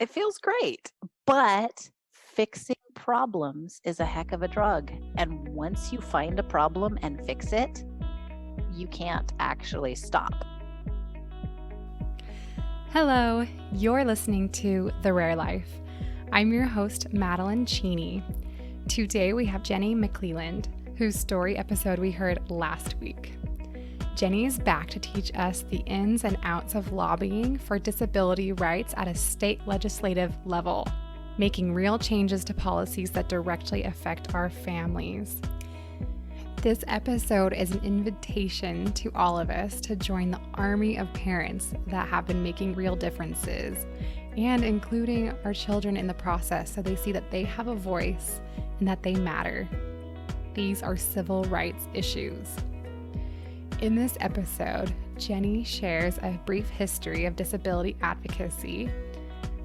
It feels great, but fixing problems is a heck of a drug. And once you find a problem and fix it, you can't actually stop. Hello, you're listening to The Rare Life. I'm your host, Madeline Cheney. Today we have Jenny McLelland, whose story episode we heard last week. Jenny is back to teach us the ins and outs of lobbying for disability rights at a state legislative level, making real changes to policies that directly affect our families. This episode is an invitation to all of us to join the army of parents that have been making real differences and including our children in the process so they see that they have a voice and that they matter. These are civil rights issues. In this episode, Jenny shares a brief history of disability advocacy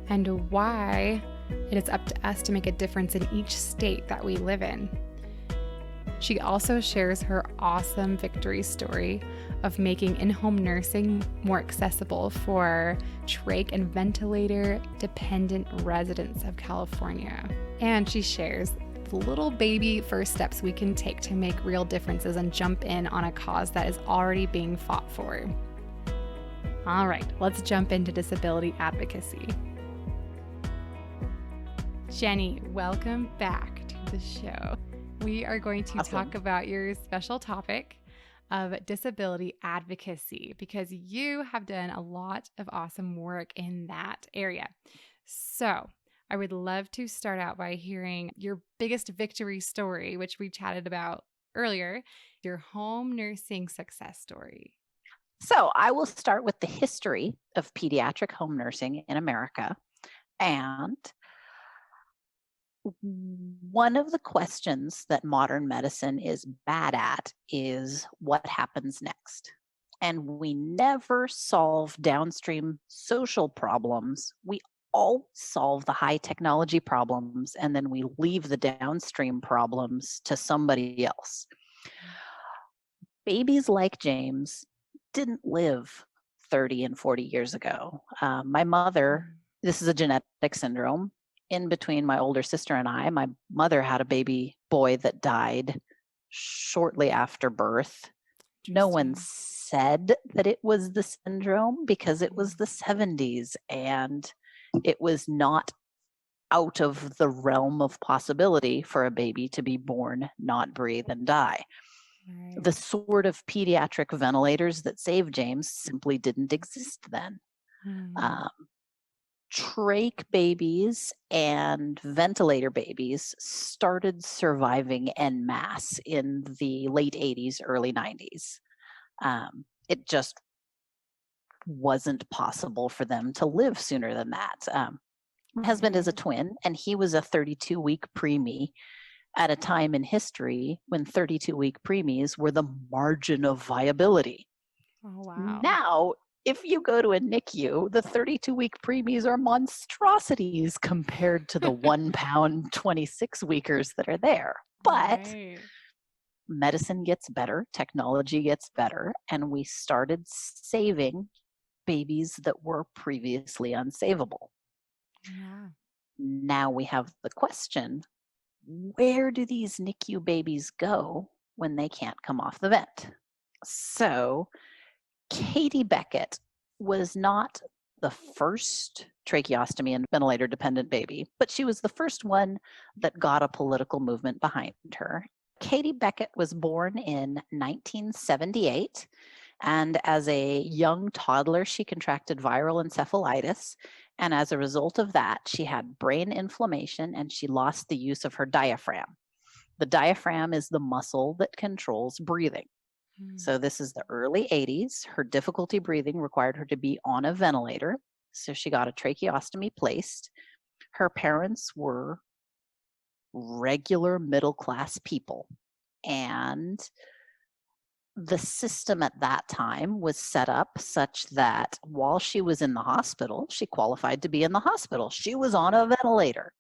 and why it is up to us to make a difference in each state that we live in. She also shares her awesome victory story of making in-home nursing more accessible for trach and ventilator-dependent residents of California. And she shares the little baby first steps we can take to make real differences and jump in on a cause that is already being fought for. All right, let's jump into disability advocacy. Jenny, welcome back to the show. We are going to talk about your special topic of disability advocacy because you have done a lot of awesome work in that area. So I would love to start out by hearing your biggest victory story, which we chatted about earlier, your home nursing success story. So I will start with the history of pediatric home nursing in America. And one of the questions that modern medicine is bad at is what happens next. And we never solve downstream social problems. We all solve the high technology problems, and then we leave the downstream problems to somebody else. Babies like James didn't live 30 and 40 years ago. My mother, this is a genetic syndrome. In between my older sister and I, my mother had a baby boy that died shortly after birth. No one said that it was the syndrome because it was the 70s and it was not out of the realm of possibility for a baby to be born, not breathe, and die. Right. The sort of pediatric ventilators that saved James simply didn't exist then. Trach babies and ventilator babies started surviving en masse in the late 80s, early 90s. It just wasn't possible for them to live sooner than that. My husband is a twin, and he was a 32-week preemie at a time in history when 32-week preemies were the margin of viability. Oh, wow. Now, if you go to a NICU, the 32-week preemies are monstrosities compared to the 1 pound 26-weekers that are there. But medicine gets better, technology gets better, and we started saving babies that were previously unsavable. Yeah. Now we have the question, where do these NICU babies go when they can't come off the vent? So Katie Beckett was not the first tracheostomy and ventilator-dependent baby, but she was the first one that got a political movement behind her. Katie Beckett was born in 1978, and as a young toddler, she contracted viral encephalitis, and as a result of that, she had brain inflammation and she lost the use of her diaphragm. The diaphragm is the muscle that controls breathing. So this is the early 80s. Her difficulty breathing required her to be on a ventilator. So she got a tracheostomy placed. Her parents were regular middle-class people. And the system at that time was set up such that while she was in the hospital, she qualified to be in the hospital. She was on a ventilator.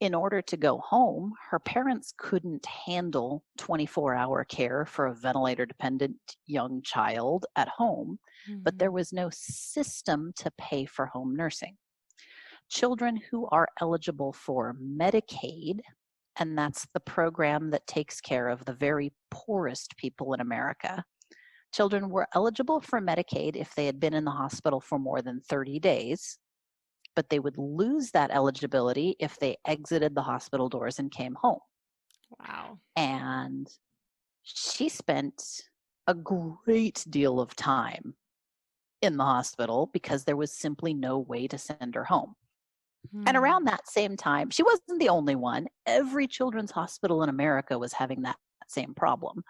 In order to go home, her parents couldn't handle 24-hour care for a ventilator-dependent young child at home, but there was no system to pay for home nursing. children who are eligible for Medicaid, and that's the program that takes care of the very poorest people in America. Children were eligible for Medicaid if they had been in the hospital for more than 30 days, but they would lose that eligibility if they exited the hospital doors and came home. Wow. And she spent a great deal of time in the hospital because there was simply no way to send her home. And around that same time, she wasn't the only one. Every children's hospital in America was having that same problem.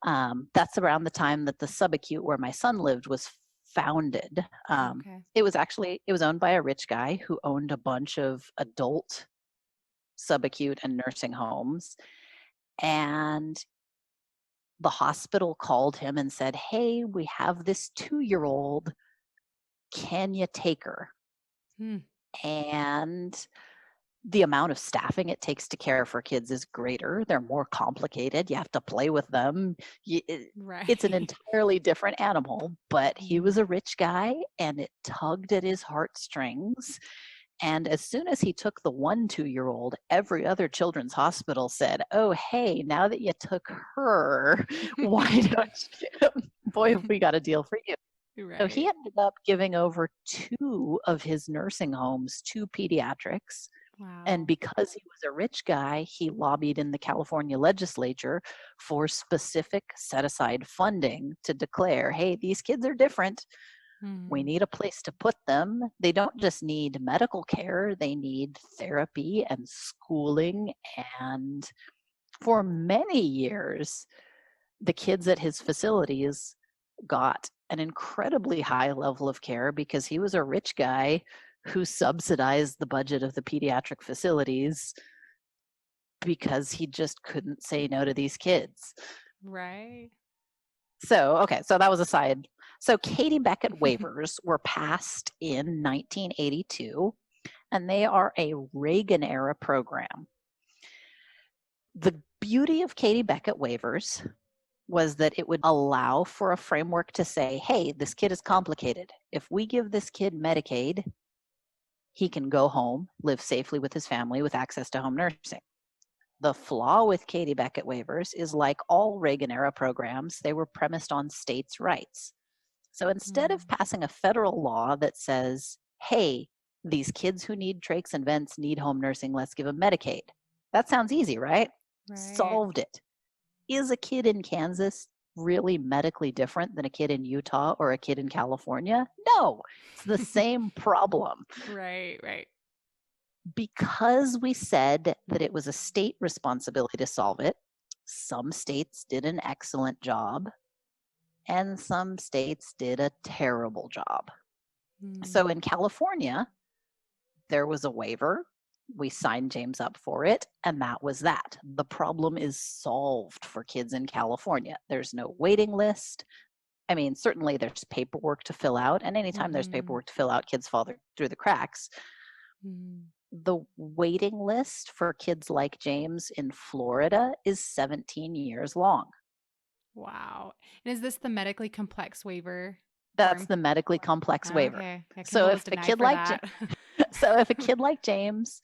That's around the time that the subacute where my son lived was founded. Okay. It was owned by a rich guy who owned a bunch of adult subacute and nursing homes. And the hospital called him and said, "Hey, we have this 2-year-old. Can you take her?" Hmm. And the amount of staffing it takes to care for kids is greater. They're more complicated. You have to play with them. Right. It's an entirely different animal, but he was a rich guy and it tugged at his heartstrings. And as soon as he took the 2-year-old, every other children's hospital said, "Oh, hey, now that you took her, why don't you? Boy, have we got a deal for you." So he Right. ended up giving over 2 of his nursing homes to Pediatrics. And Wow. because he was a rich guy, he lobbied in the California legislature for specific set aside funding to declare, "Hey, these kids are different. We Mhm. need a place to put them. They don't just need medical care, they need therapy and schooling." And for many years, the kids at his facilities got an incredibly high level of care because he was a rich guy who subsidized the budget of the pediatric facilities because he just couldn't say no to these kids. Right. So, okay, so that was a side. So, Katie Beckett waivers were passed in 1982, and they are a Reagan era program. The beauty of Katie Beckett waivers was that it would allow for a framework to say, "Hey, this kid is complicated. If we give this kid Medicaid, he can go home, live safely with his family with access to home nursing." The flaw with Katie Beckett waivers is, like all Reagan era programs, they were premised on states' rights. So instead of passing a federal law that says, "Hey, these kids who need trachs and vents need home nursing, let's give them Medicaid." That sounds easy, right? Right. Solved it. Is a kid in Kansas really medically different than a kid in Utah or a kid in California? No, it's the same problem. Right. Right. Because we said that it was a state responsibility to solve it, some states did an excellent job and some states did a terrible job. So in California, there was a waiver. We signed James up for it, and that was that. The problem is solved for kids in California. There's no waiting list. I mean, certainly there's paperwork to fill out, and anytime there's paperwork to fill out, kids fall through the cracks. The waiting list for kids like James in Florida is 17 years long. Wow. And is this the medically complex waiver That's form? the medically complex waiver. Okay. I can So always if a deny kid for like that. so if a kid like James,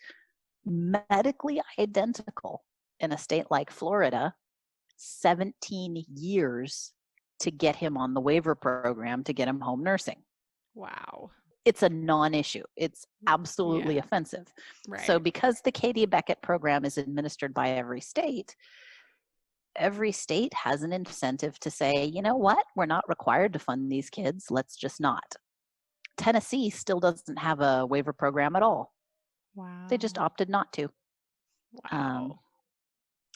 medically identical in a state like Florida, 17 years to get him on the waiver program to get him home nursing. Wow. It's a non-issue. It's absolutely Yeah. offensive. So Right. because the Katie Beckett program is administered by every state has an incentive to say, "You know what? We're not required to fund these kids. Let's just not." Tennessee still doesn't have a waiver program at all. They just Wow. opted not to. Um, Wow.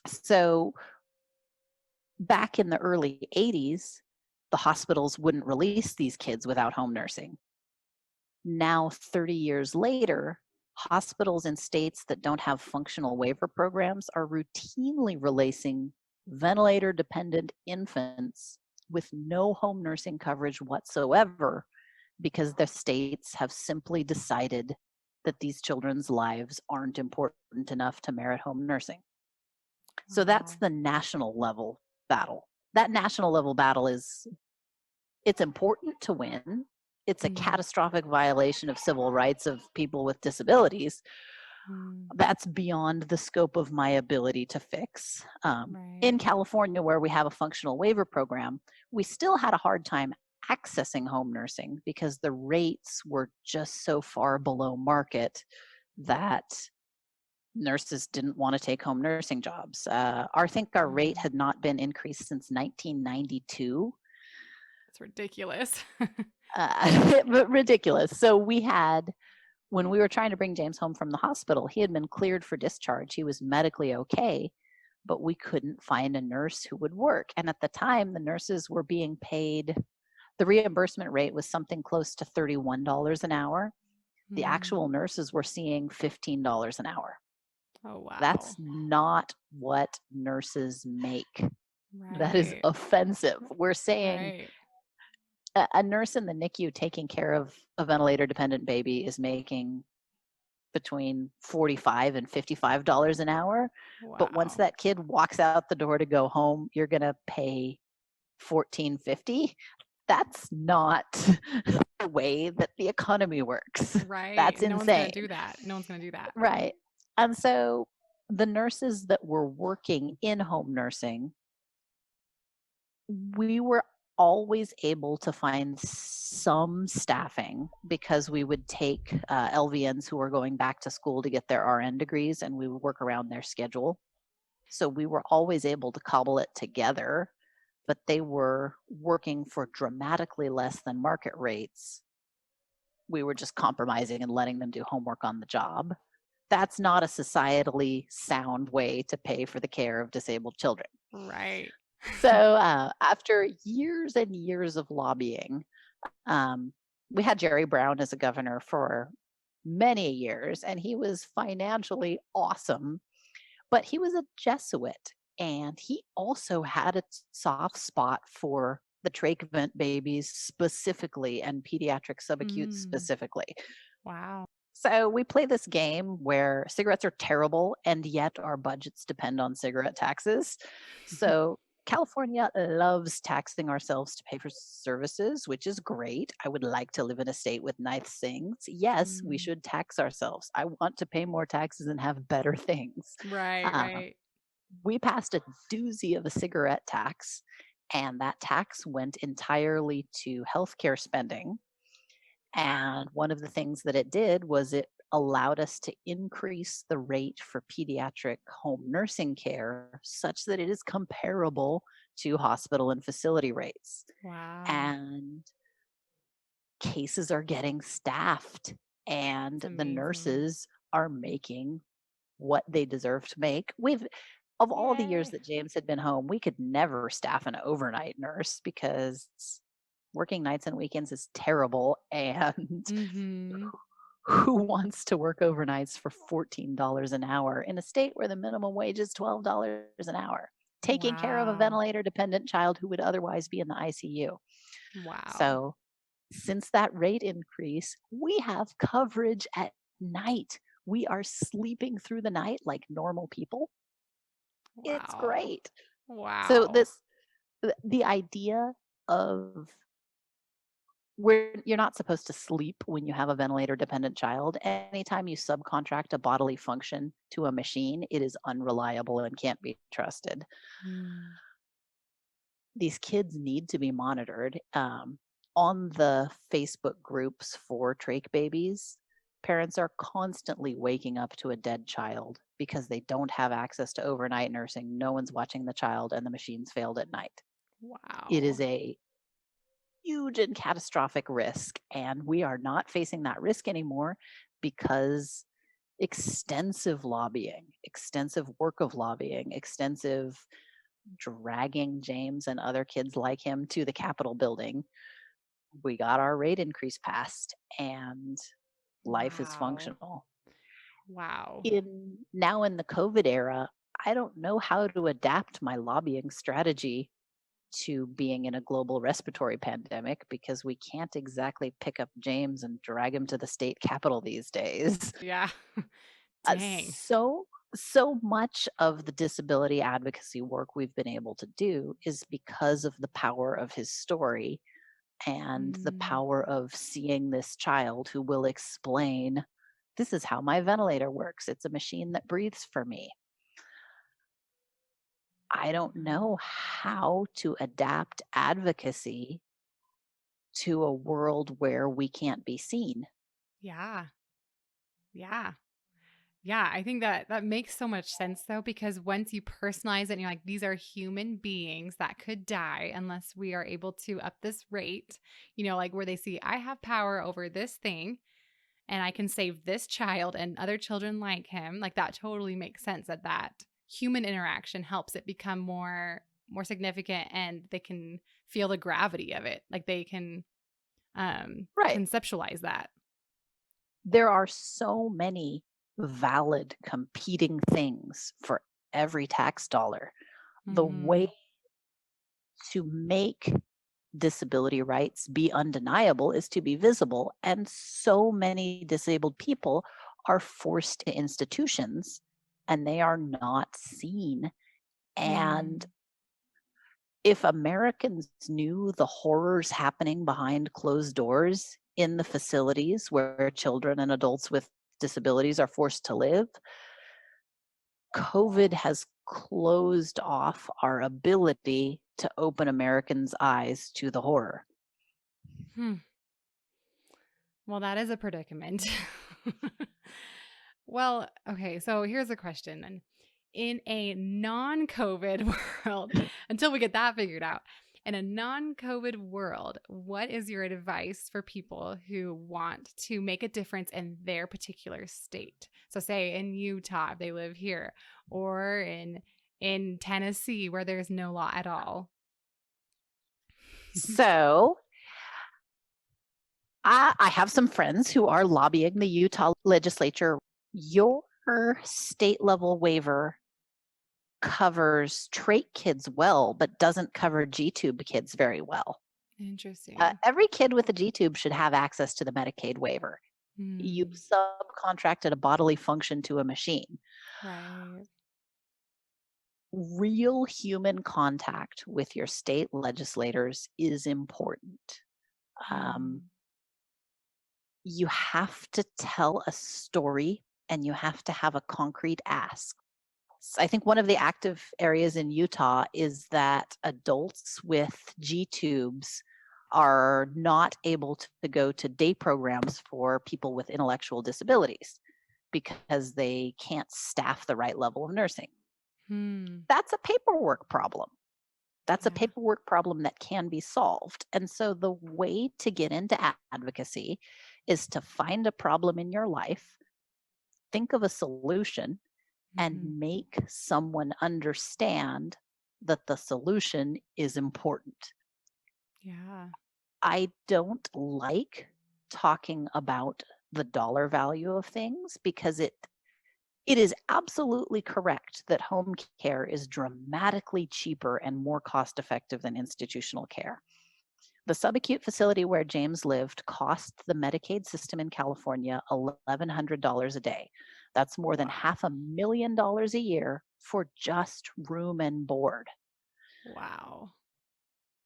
so back in the early 80s, the hospitals wouldn't release these kids without home nursing. Now, 30 years later, hospitals in states that don't have functional waiver programs are routinely releasing ventilator-dependent infants with no home nursing coverage whatsoever because the states have simply decided that these children's lives aren't important enough to merit home nursing. So that's Wow. the national level battle. That national level battle it's important to win it's a Mm, catastrophic violation of civil rights of people with disabilities. mm, That's beyond the scope of my ability to fix. right. In California, where we have a functional waiver program, we still had a hard time accessing home nursing because the rates were just so far below market that nurses didn't want to take home nursing jobs. I think our rate Mm, had not been increased since 1992. that's ridiculous. But ridiculous. So when we were trying to bring James home from the hospital, he had been cleared for discharge. He was medically okay, but we couldn't find a nurse who would work. And at the time, the nurses were being paid, the reimbursement rate was something close to $31 an hour. The Mm, actual nurses were seeing $15 an hour. oh, That's wow. not what nurses make. That is Right. offensive. We're saying Right. a nurse in the NICU taking care of a ventilator dependent baby is making between $45 and $55 an hour. But once Wow. that kid walks out the door to go home, you're going to pay $14.50. That's not the way that the economy works. Right. That's No one's going insane. to do that. No one's going to do that. Right. And so the nurses that were working in home nursing, we were always able to find some staffing because we would take LVNs who were going back to school to get their RN degrees, and we would work around their schedule. So we were always able to cobble it together, but they were working for dramatically less than market rates. We were just compromising and letting them do homework on the job. That's not a societally sound way to pay for the care of disabled children. Right. So after years and years of lobbying, we had Jerry Brown as a governor for many years, and he was financially awesome, but he was a Jesuit, and he also had a soft spot for the trach vent babies specifically and pediatric subacute Mm, specifically. wow. So we play this game where cigarettes are terrible, and yet our budgets depend on cigarette taxes. So California loves taxing ourselves to pay for services, which is great. I would like to live in a state with nice things. Yes, we Mm, should tax ourselves. I want to pay more taxes and have better things. right. Uh, Right. we passed a doozy of a cigarette tax, and that tax went entirely to healthcare spending. And one of the things that it did was it allowed us to increase the rate for pediatric home nursing care such that it is comparable to hospital and facility rates. Wow. And cases are getting staffed, It's and the amazing. nurses are making what they deserve to make. Of all the years Yay. that James had been home, we could never staff an overnight nurse because working nights and weekends is terrible. And Mm-hmm. who wants to work overnights for $14 an hour in a state where the minimum wage is $12 an hour? Taking care of a Wow. ventilator dependent child who would otherwise be in the ICU. Wow. So, since that rate increase, we have coverage at night. We are sleeping through the night like normal people. It's Wow. great. So Wow. the idea of where you're not supposed to sleep when you have a ventilator dependent child. Anytime you subcontract a bodily function to a machine, it is unreliable and can't be trusted. Mm, These kids need to be monitored. On the Facebook groups for trach babies, parents are constantly waking up to a dead child because they don't have access to overnight nursing. No one's watching the child, and the machines failed at night. It is wow. a huge and catastrophic risk, and we are not facing that risk anymore because extensive lobbying, extensive work of lobbying, extensive dragging James and other kids like him to the Capitol building, we got our rate increase passed, and life is Wow. functional. Wow. In the COVID era, I don't know how to adapt my lobbying strategy to being in a global respiratory pandemic because we can't exactly pick up James and drag him to the state capitol these days. Yeah. Uh, Dang. so so much of the disability advocacy work we've been able to do is because of the power of his story and the Mm, power of seeing this child who will explain, this is how my ventilator works. It's a machine that breathes for me. I don't mm. know how to adapt advocacy to a world where we can't be seen. Yeah. Yeah. Yeah, I think that that makes so much sense though, because once you personalize it and you're like, these are human beings that could die unless we are able to up this rate, like where they see, I have power over this thing and I can save this child and other children like him. Like that totally makes sense that human interaction helps it become more significant and they can feel the gravity of it. Like they can Right. conceptualize that. There are so many valid competing things for every tax dollar. The way Mhm. to make disability rights be undeniable is to be visible. And so many disabled people are forced to institutions and they are not seen. And Mm. if Americans knew the horrors happening behind closed doors in the facilities where children and adults with disabilities are forced to live, COVID has closed off our ability to open Americans' eyes to the horror. Hmm. Well, that is a predicament. Well, okay, so here's a question then. In a non COVID world, until we get that figured out, in a non COVID world, what is your advice for people who want to make a difference in their particular state? So, say in Utah, if they live here, or in Tennessee, where there's no law at all. So I have some friends who are lobbying the Utah legislature. Your state level waiver covers trach kids well, but doesn't cover G tube kids very well. Interesting. Every kid with a G tube should have access to the Medicaid waiver. You Hmm. subcontracted a bodily function to a machine. Right. Real human contact with your state legislators is important. Um, Hmm. you have to tell a story and you have to have a concrete ask. I think one of the active areas in Utah is that adults with G tubes are not able to go to day programs for people with intellectual disabilities because they can't staff the right level of nursing. Hmm. That's a paperwork problem. That's a Yeah. paperwork problem that can be solved. And so the way to get into advocacy is to find a problem in your life, think of a solution, and Mhm. make someone understand that the solution is important. Yeah. I don't like talking about the dollar value of things because it is absolutely correct that home care is dramatically cheaper and more cost effective than institutional care. The subacute facility where James lived cost the Medicaid system in California $1,100 a day. That's more than Wow. $500,000 a year for just room and board. Wow.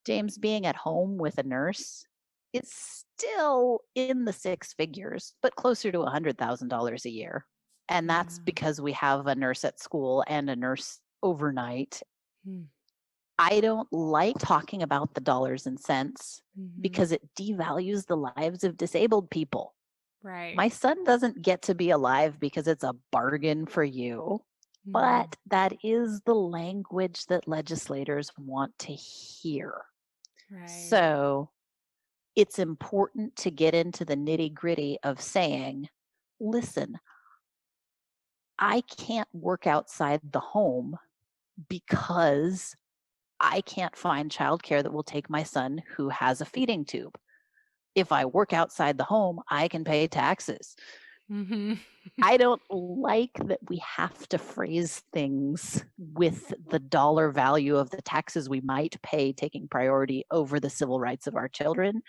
James being at home with a nurse is still in the six figures, but closer to $100,000 a year. And that's Yeah. because we have a nurse at school and a nurse overnight. Hmm. I don't like talking about the dollars and cents Mhm. because it devalues the lives of disabled people. Right. My son doesn't get to be alive because it's a bargain for you, Mhm. but that is the language that legislators want to hear. Right. So it's important to get into the nitty gritty of saying, listen, I can't work outside the home because I can't find childcare that will take my son who has a feeding tube. If I work outside the home, I can pay taxes. Mhm. I don't like that we have to phrase things with the dollar value of the taxes we might pay taking priority over the civil rights of our children,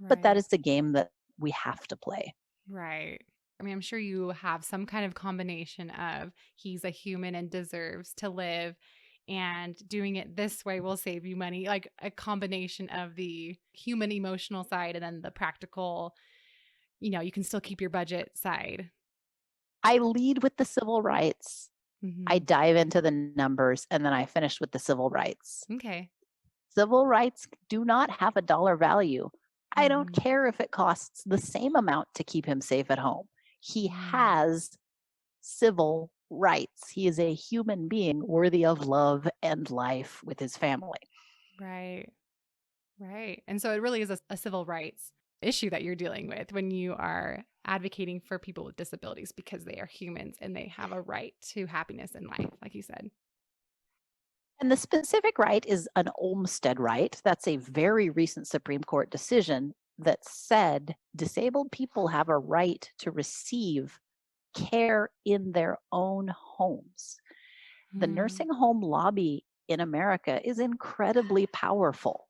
but that Right. is the game that we have to play. Right. I mean, I'm sure you have some kind of combination of he's a human and deserves to live and doing it this way will save you money, like a combination of the human emotional side and then the practical, you can still keep your budget side. I lead with the civil rights. I Hmm. dive into the numbers, and then I finish with the civil rights. Okay. Civil rights do not have a dollar value. I don't Hmm. care if it costs the same amount to keep him safe at home. He Mm. has civil rights. He is a human being worthy of love and life with his family. Right. Right. And so it really is a civil rights issue that you're dealing with when you are advocating for people with disabilities because they are humans and they have a right to happiness in life, like you said. And the specific right is an Olmsted right. That's a very recent Supreme Court decision that said disabled people have a right to receive care in their own homes. The Hmm. nursing home lobby in America is incredibly powerful.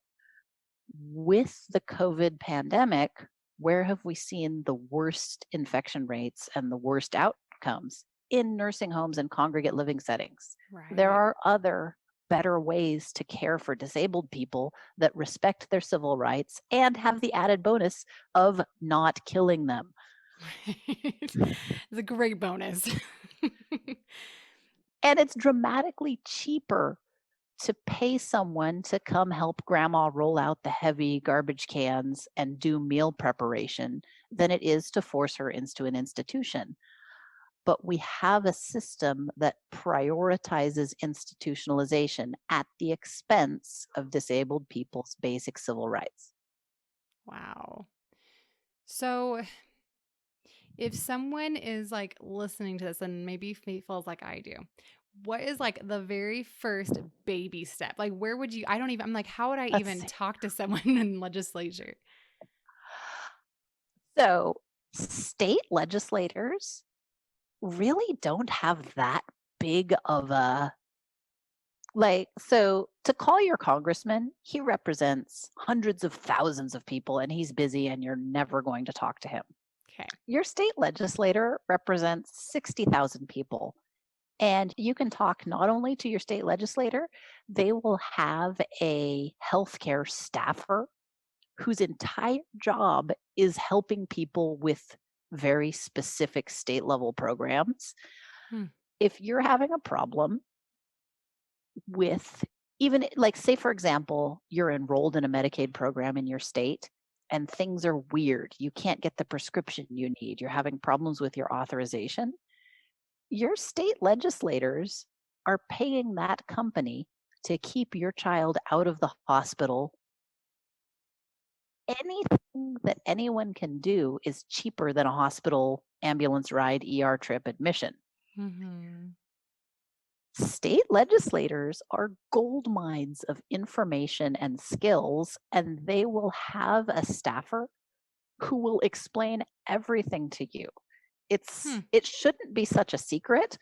With the COVID pandemic, where have we seen the worst infection rates and the worst outcomes? In nursing homes and congregate living settings. There Right. are other better ways to care for disabled people that respect their civil rights and have the added bonus of not killing them. Right. It's a great bonus. And it's dramatically cheaper to pay someone to come help grandma roll out the heavy garbage cans and do meal preparation than it is to force her into an institution. But we have a system that prioritizes institutionalization at the expense of disabled people's basic civil rights. Wow. So if someone is like listening to this and maybe feels like I do, what is like the very first baby step? Like, where would you? I don't even, I'm like, how would I Let's even see. talk to someone in legislature? So, state legislators really don't have that big of a so to call your congressman, he represents hundreds of thousands of people and he's busy and you're never going to talk to him. Okay. Your state legislator represents 60,000 people. And you can talk not only to your state legislator, they will have a healthcare staffer whose entire job is helping people with very specific state level programs. Hmm. If you're having a problem with even like, say, for example, you're enrolled in a Medicaid program in your state and things are weird, you can't get the prescription you need, you're having problems with your authorization, your state legislators are paying that company to keep your child out of the hospital. Anything that anyone can do is cheaper than a hospital ambulance ride, ER trip, admission. Hmm. State legislators are gold mines of information and skills, and they will have a staffer who will explain everything to you. Hmm. It shouldn't be such a secret,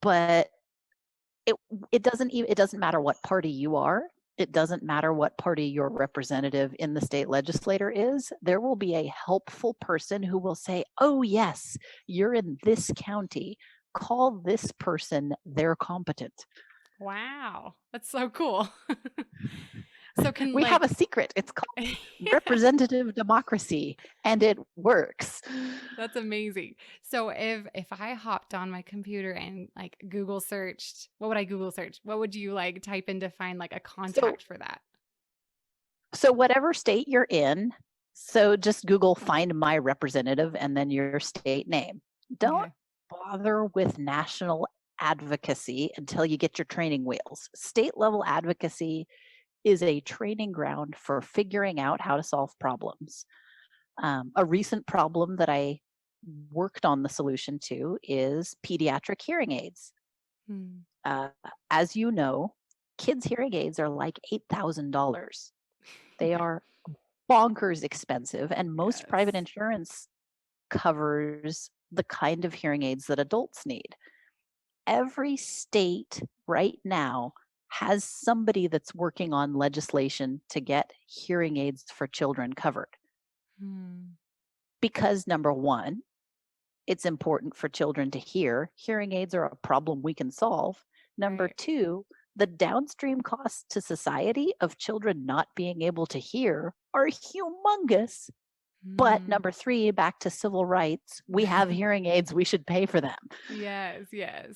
but it it doesn't matter what party you are. It doesn't matter what party your representative in the state legislator is. There will be a helpful person who will say, "Oh yes, you're in this county. Call this person. They're competent." Wow. That's so cool. So can We have a like, secret. It's called yeah, representative democracy, and it works. that's amazing. So if I hopped on my computer and like Google searched, what would I Google search? What would you like type in to find like a So contact for that? so whatever state you're in, so just Google find my representative and then your state name. Don't Okay. bother with national advocacy until you get your training wheels. State level advocacy is a training ground for figuring out how to solve problems. A recent problem that I worked on the solution to is pediatric hearing aids. Hmm. Uh, as you know, kids' hearing aids are like $8,000. They Yeah. are bonkers expensive, and most private Yes. insurance covers the kind of hearing aids that adults need. Every state right now has somebody that's working on legislation to get hearing aids for children covered. Hmm. Because number one, it's important for children to hear. Hearing aids are a problem we can solve. Number Right. two, the downstream costs to society of children not being able to hear are humongous. But Mm. number 3, back to civil rights, we have hearing aids, we should pay for them. Yes, yes.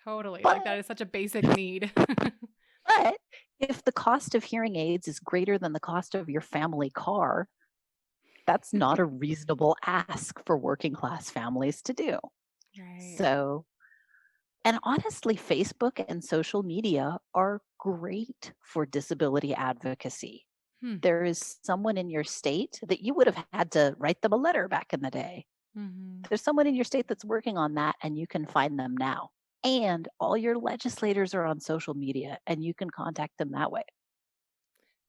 Totally. But, Like that is such a basic need. but if the cost of hearing aids is greater than the cost of your family car, that's not a reasonable ask for working class families to do. Right. So, and honestly, Facebook and social media are great for disability advocacy. Hmm. There is someone in your state that you would have had to write them a letter back in the day. Mm-hmm. There's someone in your state that's working on that, and you can find them now. And all your legislators are on social media, and you can contact them that way.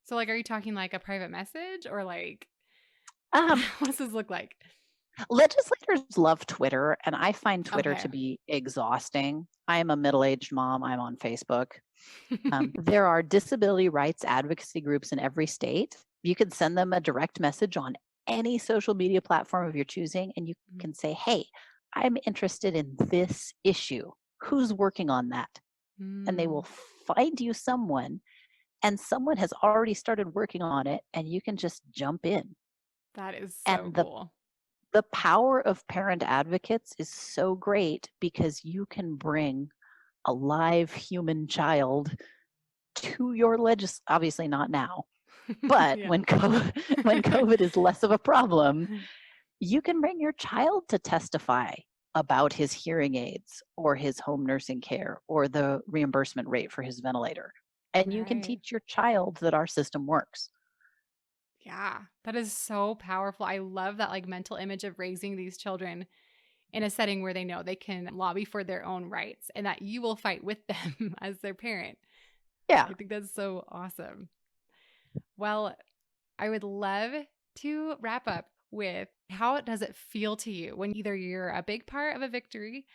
So like, are you talking like a private message or like, Um, what does this look like? Legislators love Twitter, and I find Twitter Okay. to be exhausting. I am a middle-aged mom. I'm on Facebook. There are disability rights advocacy groups in every state. You can send them a direct message on any social media platform of your choosing, and you can say, hey, I'm interested in this issue. Who's working on that? And they will find you someone, and someone has already started working on it, and you can just jump in. That is so And cool. the power of parent advocates is so great because you can bring a live human child to your obviously not now, but Yeah. when COVID is less of a problem, you can bring your child to testify about his hearing aids or his home nursing care or the reimbursement rate for his ventilator. And you can Right. teach your child that our system works. Yeah, that is so powerful. I love that like mental image of raising these children in a setting where they know they can lobby for their own rights and that you will fight with them as their parent. Yeah. I think that's so awesome. Well, I would love to wrap up with how does it feel to you when either you're a big part of a victory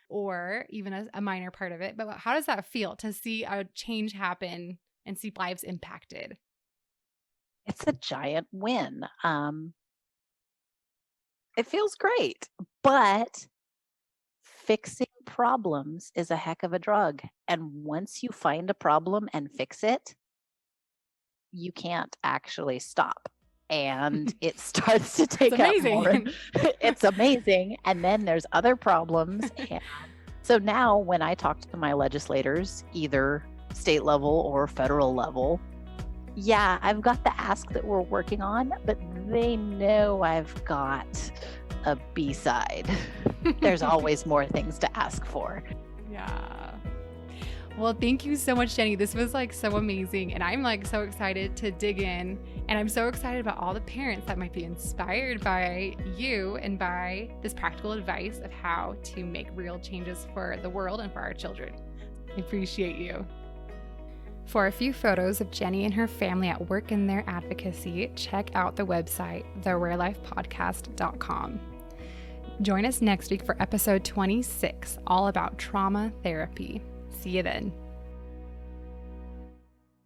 or even a minor part of it, but how does that feel to see a change happen and see lives impacted? It's a giant win. It feels great, but fixing problems is a heck of a drug. And once you find a problem and fix it, you can't actually stop. And it starts to take up more. Amazing. It's amazing. And then there's other problems. And so now when I talk to my legislators, either state level or federal level, yeah, I've got the ask that we're working on, but they know I've got a B-side. There's always more things to ask for. Yeah. Well, thank you so much, Jenny. This was like so amazing. And I'm like so excited to dig in. And I'm so excited about all the parents that might be inspired by you and by this practical advice of how to make real changes for the world and for our children. I appreciate you. For a few photos of Jenny and her family at work in their advocacy, check out the website, therarelifepodcast.com. Join us next week for episode 26, all about trauma therapy. See you then.